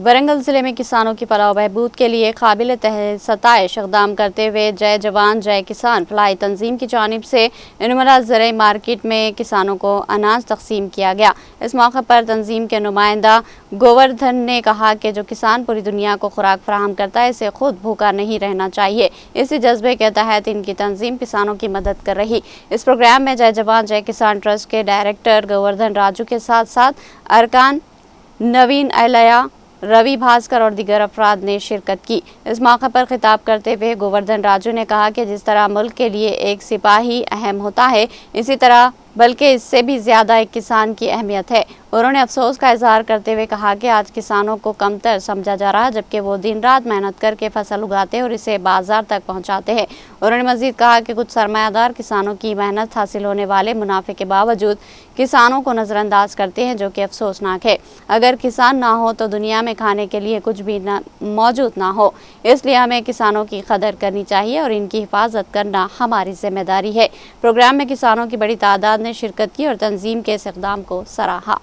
ورنگل ضلع میں کسانوں کی فلاح و بہبود کے لیے قابل ستائش اقدام کرتے ہوئے جے جوان جے کسان فلاحی تنظیم کی جانب سے انمرا زرعی مارکیٹ میں کسانوں کو اناج تقسیم کیا گیا۔ اس موقع پر تنظیم کے نمائندہ گووردھن نے کہا کہ جو کسان پوری دنیا کو خوراک فراہم کرتا ہے اسے خود بھوکا نہیں رہنا چاہیے۔ اسی جذبے کے تحت ان کی تنظیم کسانوں کی مدد کر رہی۔ اس پروگرام میں جے جوان جے کسان ٹرسٹ کے ڈائریکٹر گووردھن راجو کے ساتھ ساتھ ارکان نوین ایلیا، روی بھاسکر اور دیگر افراد نے شرکت کی۔ اس موقع پر خطاب کرتے ہوئے گووردھن راجو نے کہا کہ جس طرح ملک کے لیے ایک سپاہی اہم ہوتا ہے، اسی طرح بلکہ اس سے بھی زیادہ ایک کسان کی اہمیت ہے۔ انہوں نے افسوس کا اظہار کرتے ہوئے کہا کہ آج کسانوں کو کمتر سمجھا جا رہا ہے، جبکہ وہ دن رات محنت کر کے فصل اگاتے ہیں اور اسے بازار تک پہنچاتے ہیں۔ انہوں نے مزید کہا کہ کچھ سرمایہ دار کسانوں کی محنت حاصل ہونے والے منافع کے باوجود کسانوں کو نظر انداز کرتے ہیں، جو کہ افسوسناک ہے۔ اگر کسان نہ ہو تو دنیا میں کھانے کے لیے کچھ بھی موجود نہ ہو، اس لیے ہمیں کسانوں کی قدر کرنی چاہیے اور ان کی حفاظت کرنا ہماری ذمہ داری ہے۔ پروگرام میں کسانوں کی بڑی تعداد نے شرکت کی اور تنظیم کے اس اقدام کو سراہا۔